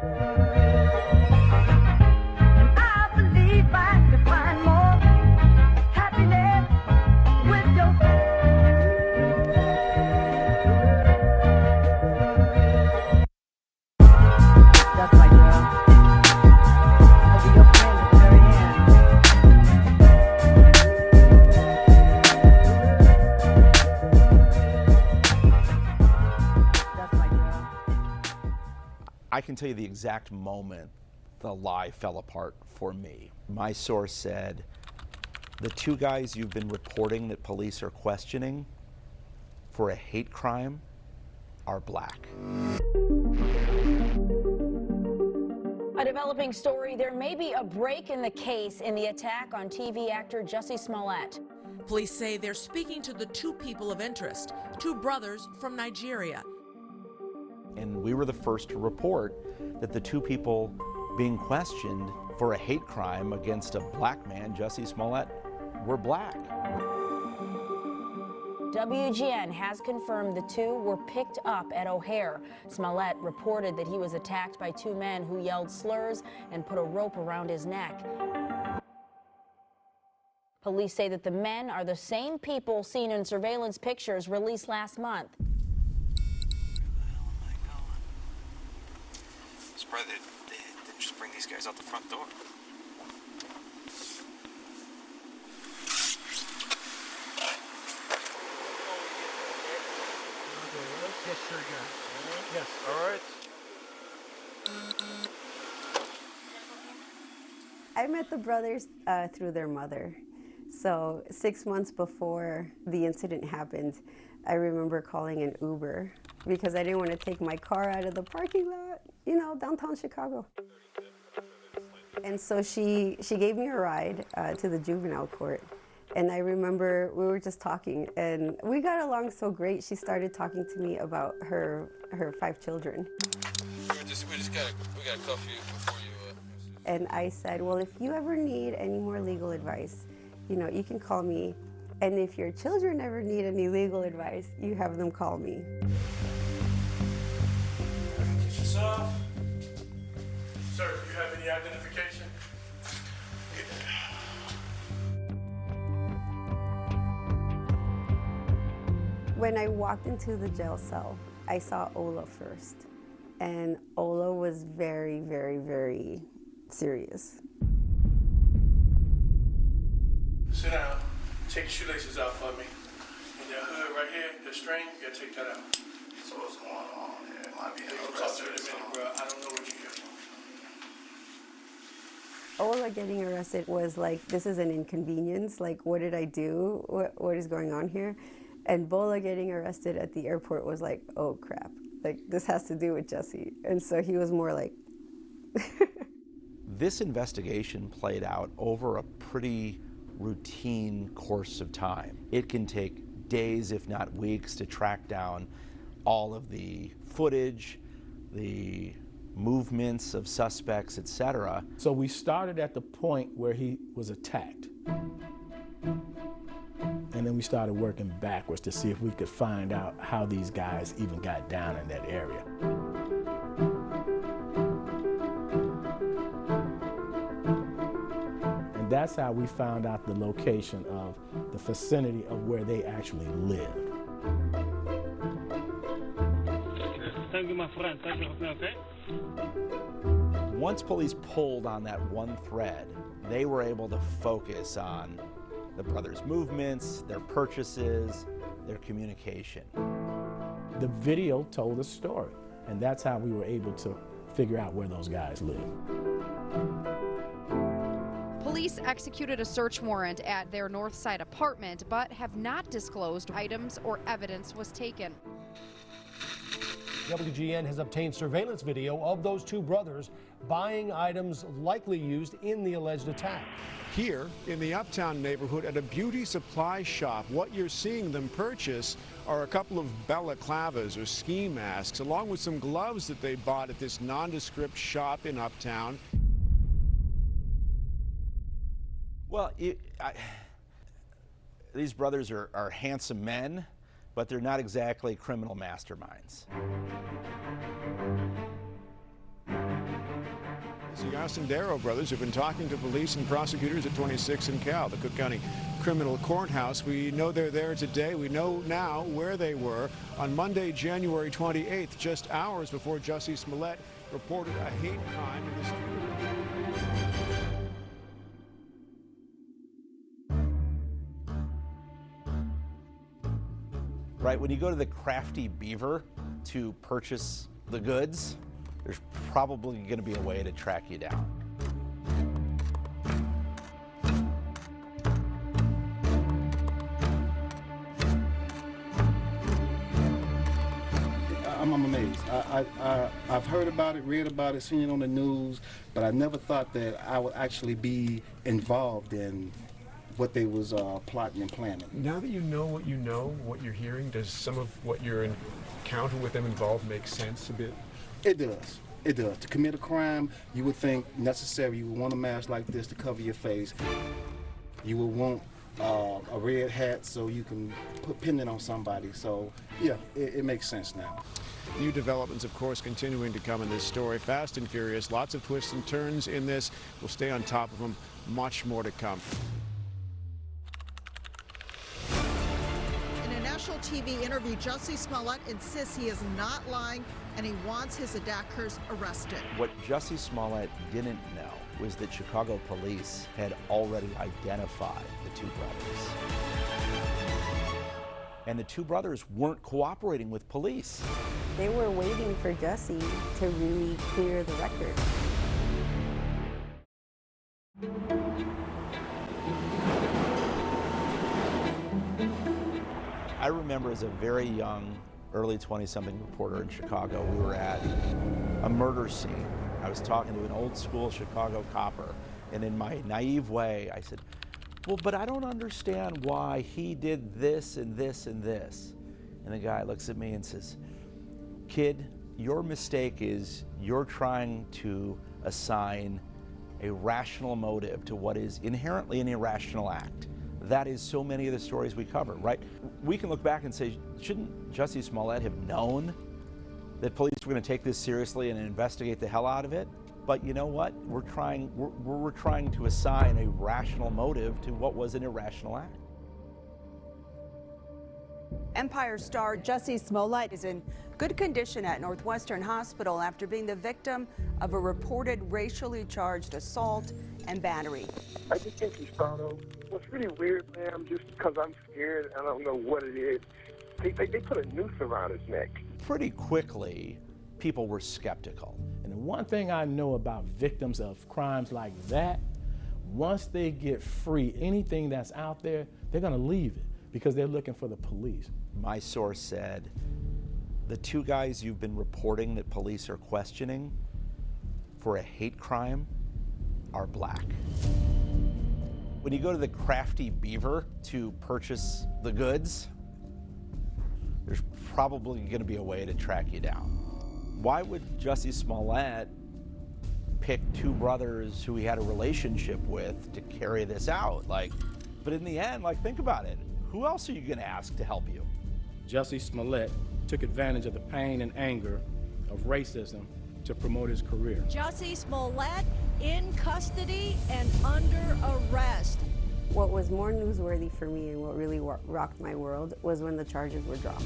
I believe I could find more happiness with your That's my girl. I'll be your friend at the very end. That's my girl. I can tell you the exact moment the lie fell apart for me. My source said, the two guys you've been reporting that police are questioning for a hate crime are black. A developing story, there may be a break in the case in the attack on TV actor Jussie Smollett. Police say they're speaking to the two people of interest, two brothers from Nigeria. And we were the first to report that the two people being questioned for a hate crime against a black man, Jussie Smollett, were black. WGN has confirmed the two were picked up at O'Hare. Smollett reported that he was attacked by two men who yelled slurs and put a rope around his neck. Police say that the men are the same people seen in surveillance pictures released last month. Surprised they didn't just bring these guys out the front door. Yes, sure, yes, all right. I met the brothers through their mother. So 6 months before the incident happened, I remember calling an Uber because I didn't want to take my car out of the parking lot, you know, downtown Chicago. And so she gave me a ride to the juvenile court. And I remember we were just talking, and we got along so great. She started talking to me about her 5 children. We got a cuff you before you. And I said, well, if you ever need any more legal advice, you know, you can call me. And if your children ever need any legal advice, you have them call me. Sir, do you have any identification? When I walked into the jail cell, I saw Ola first. And Ola was very, very, very serious. Sit down. Take your shoelaces out for me. And your hood right here, the string, you gotta take that out. So what's going on here? It might be an I'll talk to you in a minute, bro. I don't know what you're here for. Ola getting arrested was like, this is an inconvenience. Like, what did I do? What is going on here? And Bola getting arrested at the airport was like, oh crap. Like, this has to do with Jussie. And so he was more like... This investigation played out over a pretty routine course of time. It can take days, if not weeks, to track down all of the footage, the movements of suspects, etc. So we started at the point where he was attacked. And then we started working backwards to see if we could find out how these guys even got down in that area. And that's how we found out the location of the vicinity of where they actually lived. Thank you, my friend. Thank you, okay? Once police pulled on that one thread, they were able to focus on the brothers' movements, their purchases, their communication. The video told a story, and that's how we were able to figure out where those guys live. Police executed a search warrant at their Northside apartment, but have not disclosed items or evidence was taken. WGN has obtained surveillance video of those two brothers buying items likely used in the alleged attack. Here in the Uptown neighborhood at a beauty supply shop, what you're seeing them purchase are a couple of balaclavas or ski masks, along with some gloves that they bought at this nondescript shop in Uptown. Well, these brothers are handsome men, but they're not exactly criminal masterminds. The Ascendero brothers have been talking to police and prosecutors at 26 and Cal, the Cook County Criminal Courthouse. We know they're there today. We know now where they were on Monday, January 28th, just hours before Jussie Smollett reported a hate crime in the street. Right, when you go to the Crafty Beaver to purchase the goods, there's probably going to be a way to track you down. I'm amazed. I've heard about it, read about it, seen it on the news, but I never thought that I would actually be involved in what they was plotting and planning. Now that you know, what you're hearing, does some of what your encounter with them involved make sense a bit? It does. It does. To commit a crime, you would think necessary. You would want a mask like this to cover your face. You would want a red hat so you can pin it on somebody. So, yeah, it makes sense now. New developments, of course, continuing to come in this story. Fast and furious, lots of twists and turns in this. We'll stay on top of them. Much more to come. In a national TV interview, Jussie Smollett insists he is not lying and he wants his attackers arrested. What Jussie Smollett didn't know was that Chicago police had already identified the two brothers. And the two brothers weren't cooperating with police. They were waiting for Jussie to really clear the record. I remember as a very young, early 20-something reporter in Chicago, we were at a murder scene. I was talking to an old school Chicago copper, and in my naive way, I said, well, but I don't understand why he did this and this and this. And the guy looks at me and says, kid, your mistake is you're trying to assign a rational motive to what is inherently an irrational act. That is so many of the stories we cover, right? We can look back and say, shouldn't Jussie Smollett have known that police were going to take this seriously and investigate the hell out of it? But you know what? We're trying to assign a rational motive to what was an irrational act. Empire star Jussie Smollett is in good condition at Northwestern Hospital after being the victim of a reported racially charged assault and battery. I just think he's thought of. What's really weird, ma'am, just because I'm scared, I don't know what it is, they put a noose around his neck. Pretty quickly, people were skeptical. And the one thing I know about victims of crimes like that, once they get free, anything that's out there, they're going to leave it because they're looking for the police. My source said, the two guys you've been reporting that police are questioning for a hate crime are black. When you go to the Crafty Beaver to purchase the goods, there's probably going to be a way to track you down. Why would Jussie Smollett pick two brothers who he had a relationship with to carry this out? But in the end, think about it. Who else are you going to ask to help you? Jussie Smollett took advantage of the pain and anger of racism to promote his career. Jussie Smollett in custody and under arrest. What was more newsworthy for me and what really rocked my world was when the charges were dropped.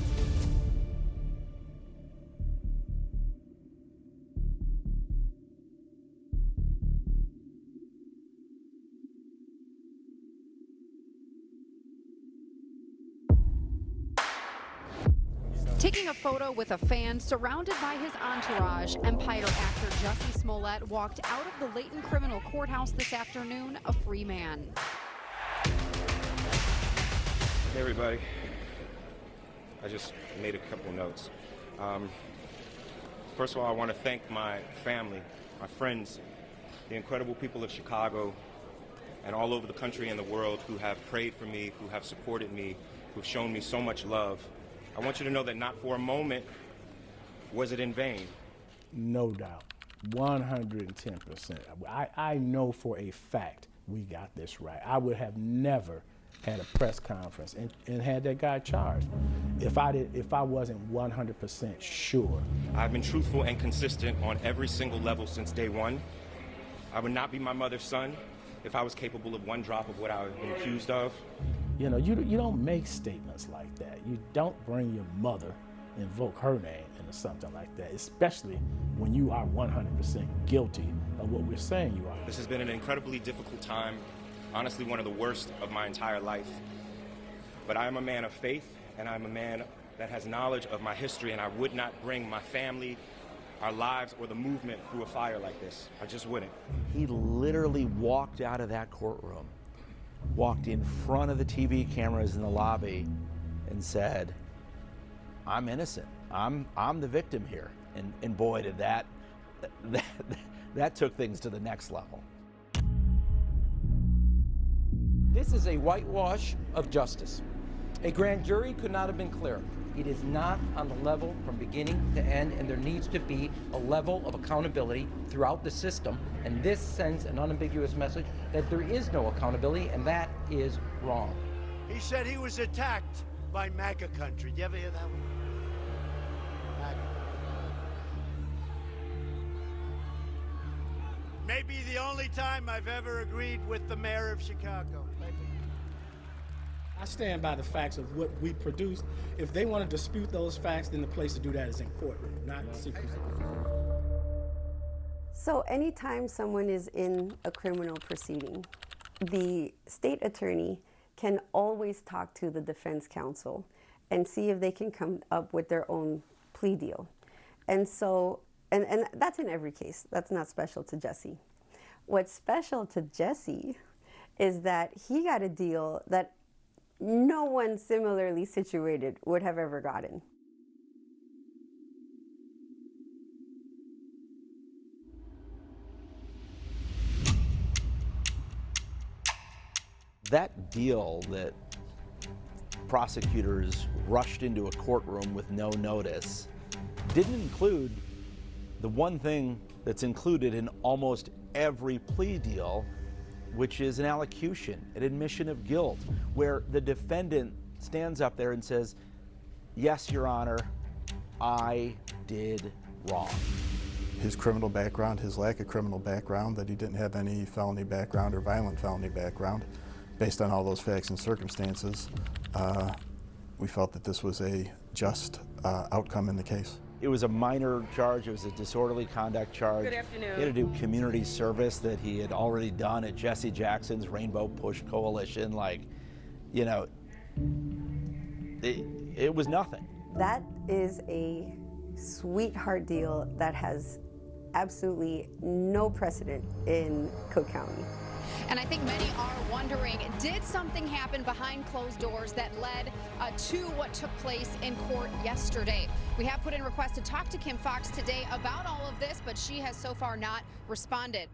Taking a photo with a fan surrounded by his entourage, Empire actor Jussie Smollett walked out of the Layton Criminal Courthouse this afternoon a free man. Hey everybody, I just made a couple notes. First of all, I want to thank my family, my friends, the incredible people of Chicago and all over the country and the world who have prayed for me, who have supported me, who've shown me so much love. I want you to know that not for a moment was it in vain. No doubt, 110%. I know for a fact we got this right. I would have never had a press conference and had that guy charged if I wasn't 100% sure. I've been truthful and consistent on every single level since day one. I would not be my mother's son if I was capable of one drop of what I've been accused of. You know, you don't make statements like that. You don't bring your mother, invoke her name into something like that, especially when you are 100% guilty of what we're saying you are. This has been an incredibly difficult time, honestly one of the worst of my entire life. But I am a man of faith, and I'm a man that has knowledge of my history, and I would not bring my family, our lives, or the movement through a fire like this. I just wouldn't. He literally walked out of that courtroom, walked in front of the TV cameras in the lobby and said, I'm innocent. I'm the victim here. And boy, did that took things to the next level. This is a whitewash of justice. A grand jury could not have been clearer. It is not on the level from beginning to end, and there needs to be a level of accountability throughout the system, and this sends an unambiguous message that there is no accountability, and that is wrong. He said he was attacked by MAGA country. Did you ever hear that one? MAGA. Maybe the only time I've ever agreed with the mayor of Chicago. Maybe. I stand by the facts of what we produced. If they want to dispute those facts, then the place to do that is in court, not secrecy. So anytime someone is in a criminal proceeding, the state attorney can always talk to the defense counsel and see if they can come up with their own plea deal. And so, and that's in every case. That's not special to Jussie. What's special to Jussie is that he got a deal that no one similarly situated would have ever gotten. That deal that prosecutors rushed into a courtroom with no notice didn't include the one thing that's included in almost every plea deal, which is an allocution, an admission of guilt, where the defendant stands up there and says, yes, Your Honor, I did wrong. His criminal background, his lack of criminal background, that he didn't have any felony background or violent felony background, based on all those facts and circumstances, we felt that this was a just outcome in the case. It was a minor charge. It was a disorderly conduct charge. Good afternoon. He had to do community service that he had already done at Jesse Jackson's Rainbow Push Coalition. Like, you know, it was nothing. That is a sweetheart deal that has absolutely no precedent in Cook County. And I think many are wondering, did something happen behind closed doors that led to what took place in court yesterday? We have put in requests to talk to Kim Foxx today about all of this, but she has so far not responded.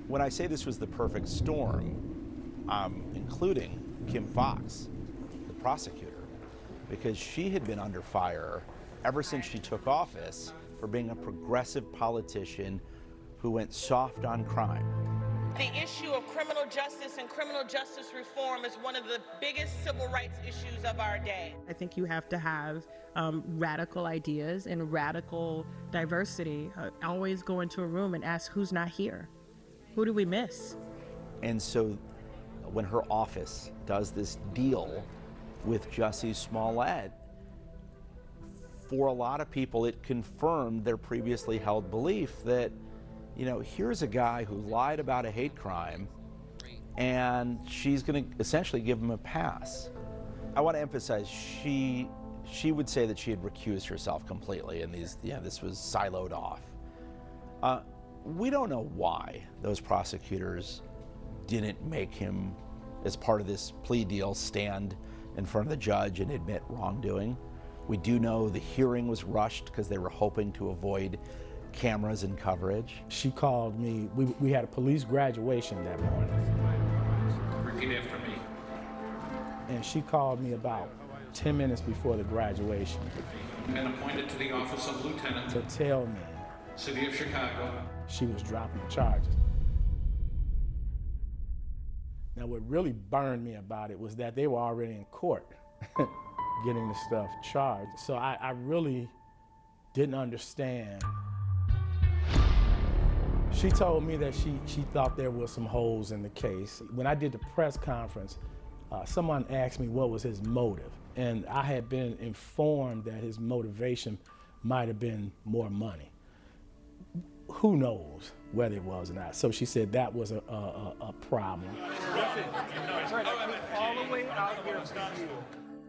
When I say this was the perfect storm, I'm including Kim Foxx, the prosecutor, because she had been under fire ever since she took office for being a progressive politician who went soft on crime. The issue of criminal justice and criminal justice reform is one of the biggest civil rights issues of our day. I think you have to have radical ideas and radical diversity. Always go into a room and ask who's not here. Who do we miss? And so when her office does this deal with Jussie Smollett, for a lot of people, it confirmed their previously held belief that, you know, here's a guy who lied about a hate crime, and she's going to essentially give him a pass. I want to emphasize, she would say that she had recused herself completely, and this was siloed off. We don't know why those prosecutors didn't make him, as part of this plea deal, stand in front of the judge and admit wrongdoing. We do know the hearing was rushed because they were hoping to avoid cameras and coverage. She called me. We had a police graduation that morning. Repeat after me. And she called me about 10 minutes before the graduation. Been appointed to the office of lieutenant. To tell me. City of Chicago. She was dropping charges. Now what really burned me about it was that they were already in court getting the stuff charged. So I really didn't understand. She told me that she thought there were some holes in the case. When I did the press conference, someone asked me what was his motive, and I had been informed that his motivation might have been more money. Who knows whether it was or not? So she said that was a problem.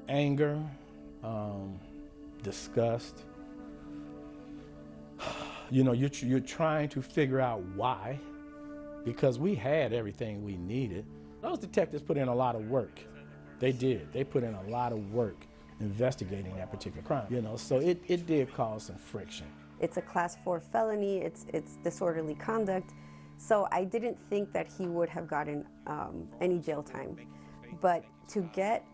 Anger, disgust. You know, you're trying to figure out why, because we had everything we needed. Those detectives put in a lot of work. They did. They put in a lot of work investigating that particular crime. You know, so it did cause some friction. It's a class 4 felony. It's disorderly conduct. So I didn't think that he would have gotten any jail time. But to get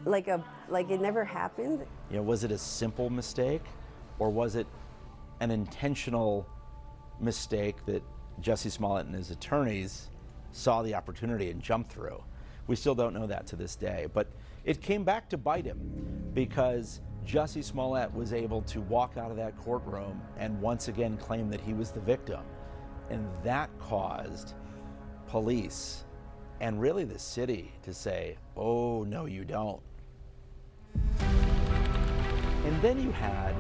like it never happened. You know, was it a simple mistake, or was it an intentional mistake that Jussie Smollett and his attorneys saw the opportunity and jumped through? We still don't know that to this day, but it came back to bite him, because Jussie Smollett was able to walk out of that courtroom and once again claim that he was the victim. And that caused police and really the city to say, oh, no, you don't. And then you had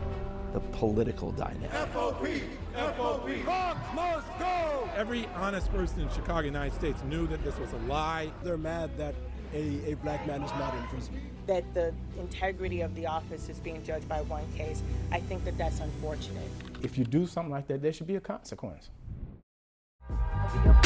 the political dynamic. FOP! FOP! Bronx must go! Every honest person in Chicago, United States knew that this was a lie. They're mad that a black man is not in prison. That the integrity of the office is being judged by one case. I think that that's unfortunate. If you do something like that, there should be a consequence. I'll be up